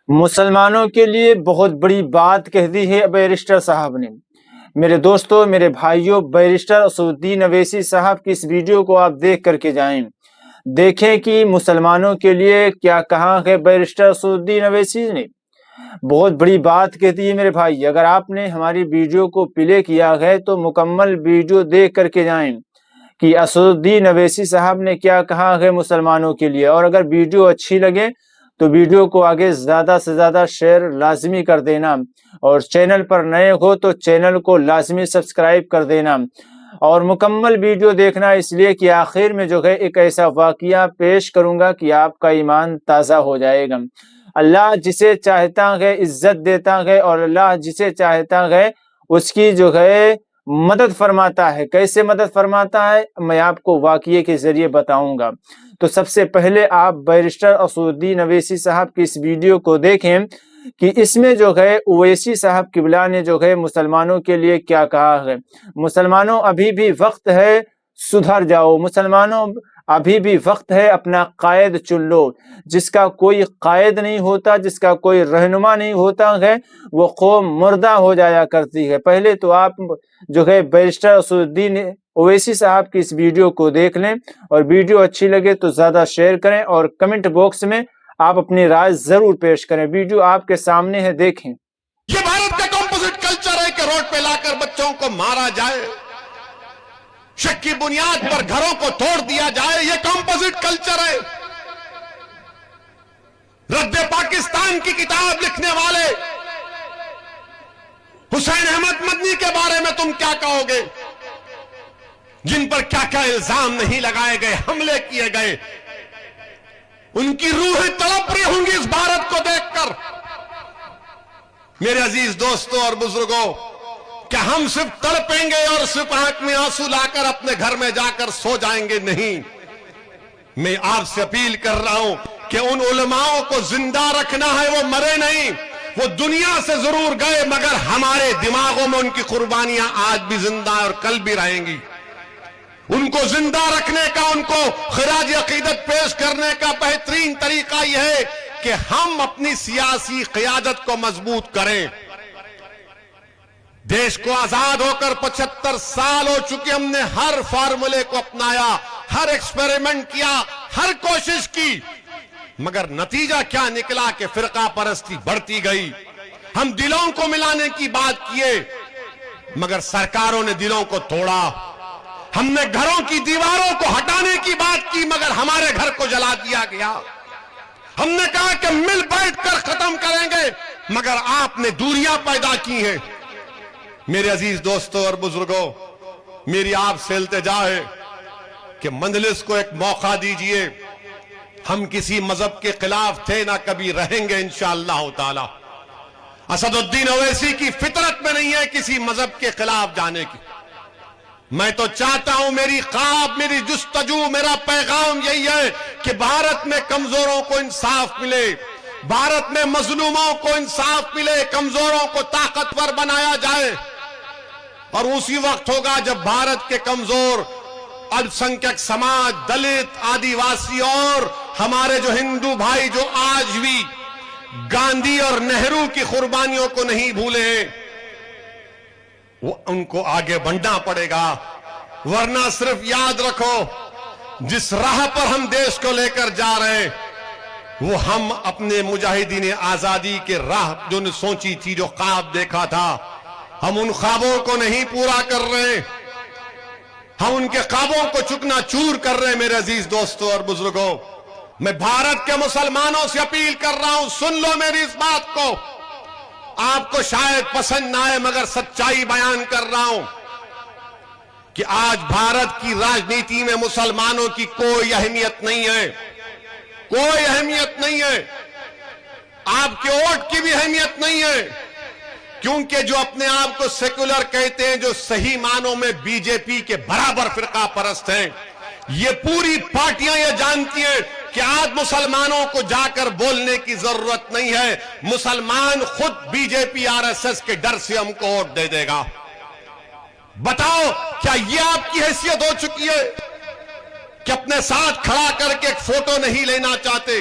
مسلمانوں کے لیے بہت بڑی بات کہہ دی ہے بیرسٹر صاحب نے۔ میرے دوستوں، میرے بھائیوں، بیرسٹر اسدالدین اویسی صاحب کی اس ویڈیو کو آپ دیکھ کر کے جائیں، دیکھیں کہ مسلمانوں کے لیے کیا کہا ہے بیرسٹر اسدالدین اویسی نے۔ بہت بڑی بات کہتی ہے میرے بھائی۔ اگر آپ نے ہماری ویڈیو کو پلے کیا ہے تو مکمل ویڈیو دیکھ کر کے جائیں کہ اسدالدین اویسی صاحب نے کیا کہا ہے مسلمانوں کے لیے۔ اور اگر ویڈیو اچھی لگے تو ویڈیو کو آگے زیادہ سے زیادہ شیئر لازمی کر دینا، اور چینل پر نئے ہو تو چینل کو لازمی سبسکرائب کر دینا، اور مکمل ویڈیو دیکھنا، اس لیے کہ آخر میں جو ہے ایک ایسا واقعہ پیش کروں گا کہ آپ کا ایمان تازہ ہو جائے گا۔ اللہ جسے چاہتا ہے عزت دیتا ہے، اور اللہ جسے چاہتا ہے اس کی جو ہے مدد فرماتا ہے۔ کیسے مدد فرماتا ہے میں آپ کو واقعے کے ذریعے بتاؤں گا۔ تو سب سے پہلے آپ بیرسٹر اسدالدین اویسی صاحب کی اس ویڈیو کو دیکھیں کہ اس میں جو ہے اویسی صاحب قبلہ نے جو ہے مسلمانوں کے لیے کیا کہا ہے۔ مسلمانوں ابھی بھی وقت ہے، سدھر جاؤ۔ مسلمانوں ابھی بھی وقت ہے، اپنا قائد چن لو۔ جس کا کوئی قائد نہیں ہوتا، جس کا کوئی رہنما نہیں ہوتا ہے، وہ قوم مردہ ہو جایا کرتی ہے۔ پہلے تو آپ جو ہے بیرسٹر اسدالدین اویسی صاحب کی اس ویڈیو کو دیکھ لیں، اور ویڈیو اچھی لگے تو زیادہ شیئر کریں، اور کمنٹ باکس میں آپ اپنی رائے ضرور پیش کریں۔ ویڈیو آپ کے سامنے ہے، دیکھیں۔ یہ بھارت کا کمپوزٹ کلچر ہے کہ روڈ پہ لا کر بچوں کو مارا جائے، شک کی بنیاد پر گھروں کو توڑ دیا جائے۔ یہ کمپوزٹ کلچر ہے۔ رد پاکستان کی کتاب لکھنے والے حسین احمد مدنی کے بارے میں تم کیا کہو گے؟ جن پر کیا کیا الزام نہیں لگائے گئے، حملے کیے گئے۔ ان کی روحیں تڑپ رہی ہوں گی اس بھارت کو دیکھ کر۔ میرے عزیز دوستوں اور بزرگوں، کیا ہم صرف تڑپیں گے اور صرف آنکھ میں آنسو لا کر اپنے گھر میں جا کر سو جائیں گے؟ نہیں، میں آپ سے اپیل کر رہا ہوں کہ ان علماء کو زندہ رکھنا ہے۔ وہ مرے نہیں، وہ دنیا سے ضرور گئے، مگر ہمارے دماغوں میں ان کی قربانیاں آج بھی زندہ اور کل بھی رہیں گی۔ ان کو زندہ رکھنے کا، ان کو خراج عقیدت پیش کرنے کا بہترین طریقہ یہ ہے کہ ہم اپنی سیاسی قیادت کو مضبوط کریں۔ دیش کو آزاد ہو کر 75 سال ہو چکے، ہم نے ہر فارمولے کو اپنایا، ہر ایکسپیریمنٹ کیا، ہر کوشش کی، مگر نتیجہ کیا نکلا کہ فرقہ پرستی بڑھتی گئی۔ ہم دلوں کو ملانے کی بات کیے، مگر سرکاروں نے دلوں کو توڑا۔ ہم نے گھروں کی دیواروں کو ہٹانے کی بات کی، مگر ہمارے گھر کو جلا دیا گیا۔ ہم نے کہا کہ مل بیٹھ کر ختم کریں گے، مگر آپ نے دوریاں پیدا کی ہیں۔ میرے عزیز دوستوں اور بزرگوں، میری آپ سے التجا ہے کہ مجلس کو ایک موقع دیجئے۔ ہم کسی مذہب کے خلاف تھے، نہ کبھی رہیں گے انشاءاللہ تعالی۔ اسد الدین اویسی کی فطرت میں نہیں ہے کسی مذہب کے خلاف جانے کی۔ میں تو چاہتا ہوں، میری خواب، میری جستجو، میرا پیغام یہی ہے کہ بھارت میں کمزوروں کو انصاف ملے، بھارت میں مظلوموں کو انصاف ملے، کمزوروں کو طاقتور بنایا جائے۔ اور اسی وقت ہوگا جب بھارت کے کمزور الپسنکھیک سماج، دلت، آدیواسی اور ہمارے جو ہندو بھائی جو آج بھی گاندھی اور نہرو کی قربانیوں کو نہیں بھولے ہیں، وہ ان کو آگے بڑھنا پڑے گا۔ ورنہ صرف یاد رکھو، جس راہ پر ہم دیش کو لے کر جا رہے ہیں، وہ ہم اپنے مجاہدین آزادی کے راہ جو نے سوچی تھی، جو خواب دیکھا تھا، ہم ان خوابوں کو نہیں پورا کر رہے، ہم ان کے خوابوں کو چکنا چور کر رہے ہیں۔ میرے عزیز دوستوں اور بزرگوں، میں بھارت کے مسلمانوں سے اپیل کر رہا ہوں، سن لو میری اس بات کو۔ آپ کو شاید پسند نہ آئے، مگر سچائی بیان کر رہا ہوں کہ آج بھارت کی راجنیتی میں مسلمانوں کی کوئی اہمیت نہیں ہے، کوئی اہمیت نہیں ہے۔ آپ کے ووٹ کی بھی اہمیت نہیں ہے، کیونکہ جو اپنے آپ کو سیکولر کہتے ہیں، جو صحیح معنوں میں بی جے پی کے برابر فرقہ پرست ہیں، یہ پوری پارٹیاں یہ جانتی ہیں کہ آج مسلمانوں کو جا کر بولنے کی ضرورت نہیں ہے۔ مسلمان خود B J P R S S کے ڈر سے ہم کو ووٹ دے دے گا۔ بتاؤ، کیا یہ آپ کی حیثیت ہو چکی ہے کہ اپنے ساتھ کھڑا کر کے ایک فوٹو نہیں لینا چاہتے؟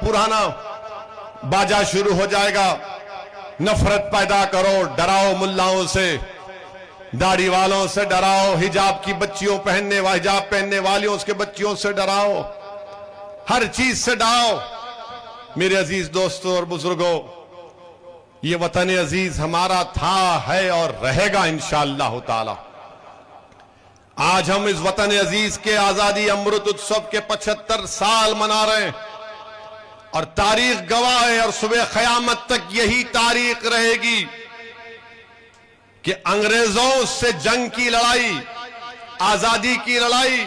پرانا باجا، شروع ہو جائے گا نفرت پیدا کرو، ڈراؤ ملاؤں سے، داڑھی والوں سے ڈراؤ، حجاب کی بچیوں حجاب پہننے والیوں اس کے بچیوں سے ڈراؤ، ہر چیز سے ڈراؤ۔ میرے عزیز دوستوں اور بزرگوں، یہ وطن عزیز ہمارا تھا، ہے اور رہے گا انشاءاللہ تعالی۔ آج ہم اس وطن عزیز کے آزادی امرت اتسو کے 75 سال منا رہے ہیں، اور تاریخ گواہ ہے اور صبح قیامت تک یہی تاریخ رہے گی کہ انگریزوں سے جنگ کی لڑائی، آزادی کی لڑائی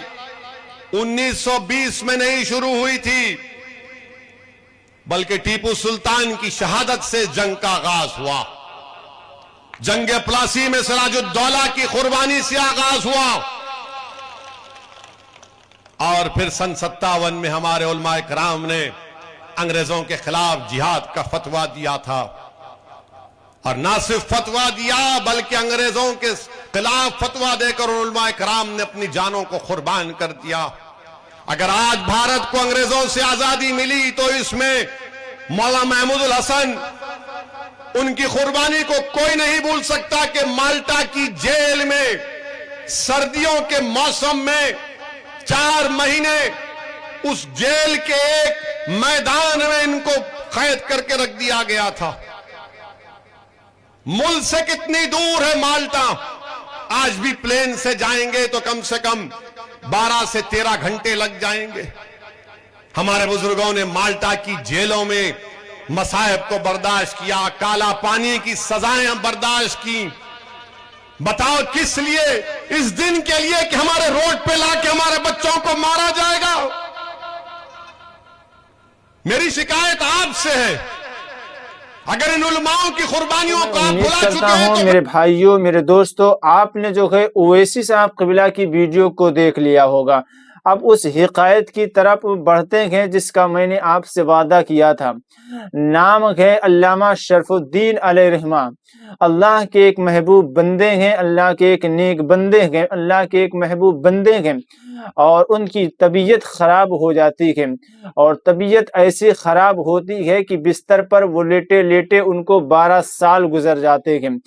1920 میں نہیں شروع ہوئی تھی، بلکہ ٹیپو سلطان کی شہادت سے جنگ کا آغاز ہوا۔ جنگ پلاسی میں سراج الدولہ کی قربانی سے آغاز ہوا، اور پھر سن 57 میں ہمارے علماء کرام نے انگریزوں کے خلاف جہاد کا فتویٰ دیا تھا، اور نہ صرف فتویٰ دیا بلکہ انگریزوں کے خلاف فتویٰ دے کر علماء کرام نے اپنی جانوں کو قربان کر دیا۔ اگر آج بھارت کو انگریزوں سے آزادی ملی تو اس میں مولانا محمود الحسن، ان کی قربانی کو کوئی نہیں بھول سکتا کہ مالٹا کی جیل میں سردیوں کے موسم میں 4 مہینے اس جیل کے ایک میدان میں ان کو قید کر کے رکھ دیا گیا تھا۔ ملک سے کتنی دور ہے مالٹا؟ آج بھی پلین سے جائیں گے تو کم سے کم 12 سے 13 گھنٹے لگ جائیں گے۔ ہمارے بزرگوں نے مالٹا کی جیلوں میں مصائب کو برداشت کیا، کالا پانی کی سزائیں برداشت کی۔ بتاؤ کس لیے؟ اس دن کے لیے کہ ہمارے روڈ پہ لا کے ہمارے بچوں کو مارا جائے گا۔ میری شکایت آپ سے ہے، اگر ان علماؤں کی قربانیوں کو آپ امید بھلا کرتا چکے ہیں ہوں تو میرے بھائیوں، میرے دوستوں، آپ نے جو ہے اویسی صاحب قبلہ کی ویڈیو کو دیکھ لیا ہوگا۔ اب اس حقائق کی طرف بڑھتے ہیں جس کا میں نے آپ سے وعدہ کیا تھا۔ نام ہے علامہ شرف الدین علیہ رحمہ۔ اللہ کے ایک محبوب بندے ہیں، اللہ کے ایک نیک بندے ہیں، اللہ کے ایک محبوب بندے ہیں، اور ان کی طبیعت خراب ہو جاتی ہے، اور طبیعت ایسی خراب ہوتی ہے کہ بستر پر وہ لیٹے لیٹے ان کو 12 سال گزر جاتے ہیں۔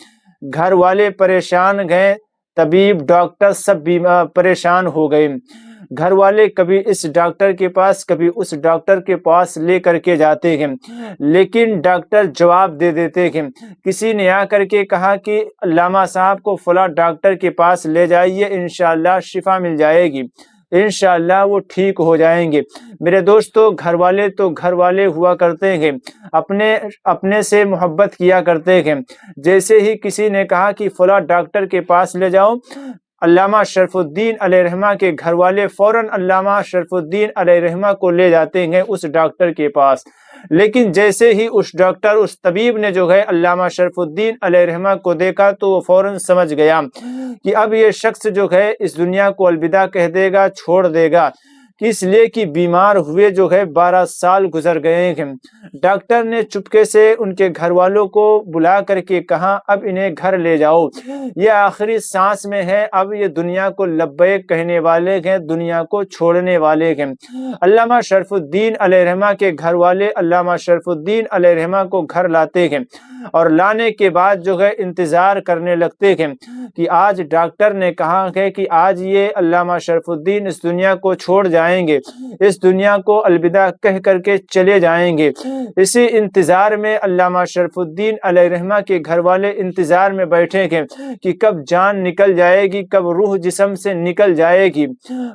گھر والے پریشان گئے، طبیب ڈاکٹر سب پریشان ہو گئے۔ گھر والے کبھی اس ڈاکٹر کے پاس کبھی اس ڈاکٹر کے پاس لے کر کے جاتے ہیں، لیکن ڈاکٹر جواب دے دیتے ہیں۔ کسی نے آ کر کے کہا کہ علامہ صاحب کو فلاں ڈاکٹر کے پاس لے جائیے، انشاءاللہ شفا مل جائے گی، انشاءاللہ وہ ٹھیک ہو جائیں گے۔ میرے دوستو، گھر والے تو گھر والے ہوا کرتے ہیں، اپنے سے محبت کیا کرتے ہیں۔ جیسے ہی کسی نے کہا کہ فلاں ڈاکٹر کے پاس لے جاؤ، علامہ شرف الدین علیہ رحمہ کے گھر والے فوراً علامہ شرف الدین علیہ رحمہ کو لے جاتے ہیں اس ڈاکٹر کے پاس۔ لیکن جیسے ہی اس ڈاکٹر، اس طبیب نے جو ہے علامہ شرف الدین علیہ رحمہ کو دیکھا تو وہ فوراً سمجھ گیا کہ اب یہ شخص جو ہے اس دنیا کو الوداع کہہ دے گا، چھوڑ دے گا، اس لیے کہ بیمار ہوئے جو ہے 12 سال گزر گئے ہیں۔ ڈاکٹر نے چپکے سے ان کے گھر والوں کو بلا کر کے کہا اب انہیں گھر لے جاؤ، یہ آخری سانس میں ہے، اب یہ دنیا کو لبیک کہنے والے ہیں، دنیا کو چھوڑنے والے ہیں۔ علامہ شرف الدین علیہ رحمہ کے گھر والے علامہ شرف الدین علیہ رحمہ کو گھر لاتے ہیں، اور لانے کے بعد جو ہے انتظار کرنے لگتے ہیں کہ آج ڈاکٹر نے کہا ہے کہ آج یہ علامہ شرف الدین اس دنیا کو چھوڑ جائیں گے، اس دنیا کو الوداع کہہ کر کے چلے جائیں گے۔ اسی انتظار میں علامہ شرف الدین علیہ رحمہ کے گھر والے انتظار میں بیٹھے ہیں کہ کب جان نکل جائے گی، کب روح جسم سے نکل جائے گی،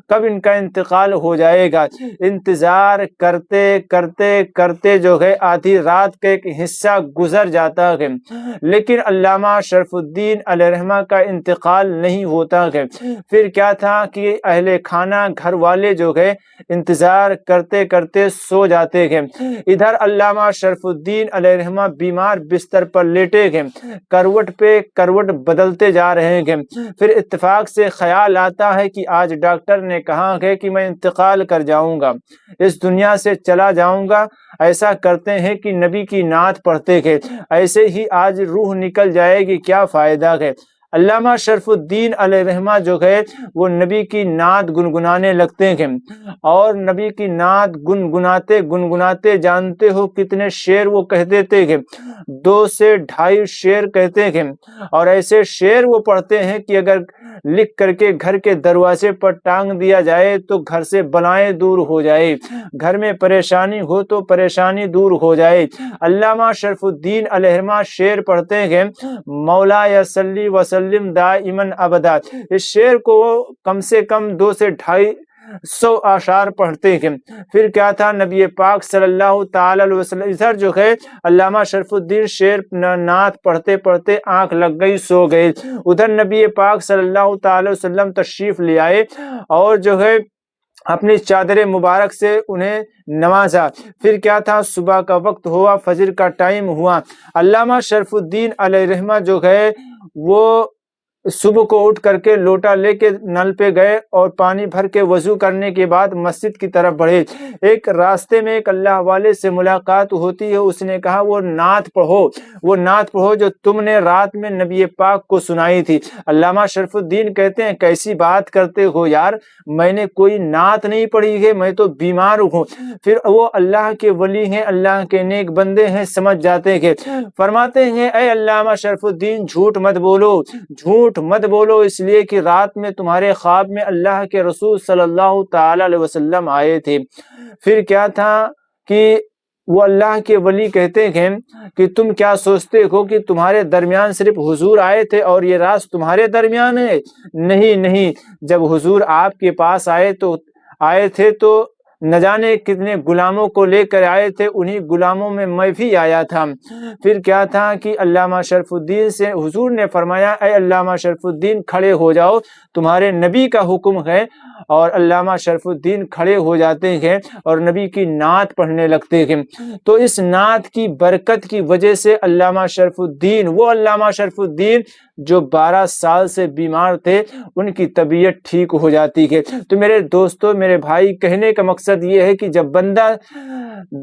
کب ان کا انتقال ہو جائے گا۔ انتظار کرتے کرتے کرتے جو ہے آدھی رات کا ایک حصہ گزر جاتا ہے، لیکن علامہ شرف الدین علیہ رحمہ کا انتقال نہیں ہوتا ہے۔ پھر کیا تھا کہ اہل خانہ، گھر والے جو ہے انتظار کرتے کرتے سو جاتے ہیں۔ ادھر علامہ شرف الدین علیہ رحمہ بیمار بستر پر لیٹے ہیں، کروٹ پہ کروٹ بدلتے جا رہے ہیں۔ پھر اتفاق سے خیال آتا ہے کہ آج ڈاکٹر نے کہا ہے کہ میں انتقال کر جاؤں گا، اس دنیا سے چلا جاؤں گا۔ ایسا کرتے ہیں کہ نبی کی نعت پڑھتے ہیں، ایسے ہی آج روح نکل جائے گی، کیا فائدہ ہے۔ علامہ شرف الدین علیہ رحمہ جو ہے وہ نبی کی نعت گنگنانے لگتے ہیں، اور نبی کی نعت گنگناتے گنگناتے جانتے ہو کتنے شعر وہ کہہ دیتے ہیں؟ 2 سے 2.5 شعر کہتے ہیں، اور ایسے شعر وہ پڑھتے ہیں کہ اگر لکھ کر کے گھر کے دروازے پر ٹانگ دیا جائے تو گھر سے بلائیں دور ہو جائے، گھر میں پریشانی ہو تو پریشانی دور ہو جائے۔ علامہ شرف الدین علیہ رحمہ شعر پڑھتے ہیں، مولا یا صلی وسلم دائماً ابدا۔ اس شعر کو کم سے کم 2 سے 250 اشعار پڑھتے ہیں۔ پھر کیا تھا، نبی پاک صلی اللہ تعالی علیہ وسلم ادھر جو ہے علامہ شرف الدین شعر نعت پڑھتے پڑھتے آنکھ لگ گئی، سو گئے، ادھر نبی پاک صلی اللہ تعالی علیہ وسلم تشریف لے آئے اور جو ہے اپنی چادر مبارک سے انہیں نوازا۔ پھر کیا تھا، صبح کا وقت ہوا، فجر کا ٹائم ہوا، علامہ شرف الدین علیہ رحمہ جو ہے وہ صبح کو اٹھ کر کے لوٹا لے کے نل پہ گئے اور پانی بھر کے وضو کرنے کے بعد مسجد کی طرف بڑھے۔ ایک راستے میں ایک اللہ والے سے ملاقات ہوتی ہے، اس نے کہا وہ نعت پڑھو جو تم نے رات میں نبی پاک کو سنائی تھی۔ علامہ شرف الدین کہتے ہیں کیسی بات کرتے ہو یار، میں نے کوئی نعت نہیں پڑھی ہے، میں تو بیمار ہوں۔ پھر وہ اللہ کے ولی ہیں، اللہ کے نیک بندے ہیں، سمجھ جاتے ہیں، فرماتے ہیں اے علامہ شرف الدین جھوٹ مت بولو، اس لیے کہ رات میں تمہارے خواب میں اللہ کے رسول صلی اللہ تعالی علیہ وسلم آئے تھے۔ پھر کیا تھا کہ وہ اللہ کے ولی کہتے ہیں کہ تم کیا سوچتے ہو کہ تمہارے درمیان صرف حضور آئے تھے اور یہ راز تمہارے درمیان ہے؟ نہیں، جب حضور آپ کے پاس آئے تھے تو نہ جانے کتنے غلاموں کو لے کر آئے تھے، انہی غلاموں میں میں بھی آیا تھا۔ پھر کیا تھا کہ علامہ شرف الدین سے حضور نے فرمایا اے علامہ شرف الدین کھڑے ہو جاؤ، تمہارے نبی کا حکم ہے، اور علامہ شرف الدین کھڑے ہو جاتے ہیں اور نبی کی نعت پڑھنے لگتے ہیں۔ تو اس نعت کی برکت کی وجہ سے علامہ شرف الدین جو 12 سال سے بیمار تھے ان کی طبیعت ٹھیک ہو جاتی ہے۔ تو میرے دوستو، میرے بھائی، کہنے کا مقصد یہ ہے کہ جب بندہ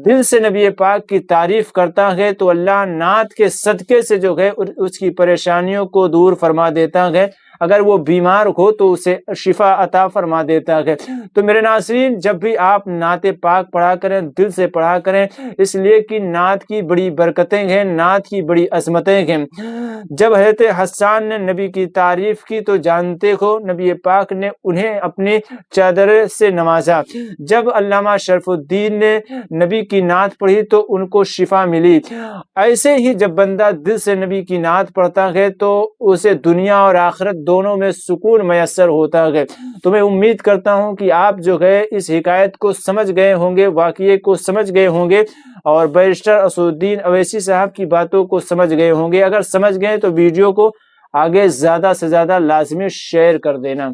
دل سے نبی پاک کی تعریف کرتا ہے تو اللہ نعت کے صدقے سے جو ہے اس کی پریشانیوں کو دور فرما دیتا ہے، اگر وہ بیمار ہو تو اسے شفا عطا فرما دیتا ہے۔ تو میرے ناظرین، جب بھی آپ نعت پاک پڑھا کریں دل سے پڑھا کریں، اس لیے کہ نعت کی بڑی برکتیں ہیں، نعت کی بڑی عظمتیں ہیں۔ جب حضرت حسان نے نبی کی تعریف کی تو جانتے ہو نبی پاک نے انہیں اپنی چادر سے نوازا۔ جب علامہ شرف الدین نے نبی کی نعت پڑھی تو ان کو شفا ملی۔ ایسے ہی جب بندہ دل سے نبی کی نعت پڑھتا ہے تو اسے دنیا اور آخرت دونوں میں سکون میسر ہوتا ہے۔ تو میں امید کرتا ہوں کہ آپ جو ہے اس حکایت کو سمجھ گئے ہوں گے، واقعے کو سمجھ گئے ہوں گے، اور بیرسٹر اسد الدین اویسی صاحب کی باتوں کو سمجھ گئے ہوں گے۔ اگر سمجھ گئے تو ویڈیو کو آگے زیادہ سے زیادہ لازمی شیئر کر دینا۔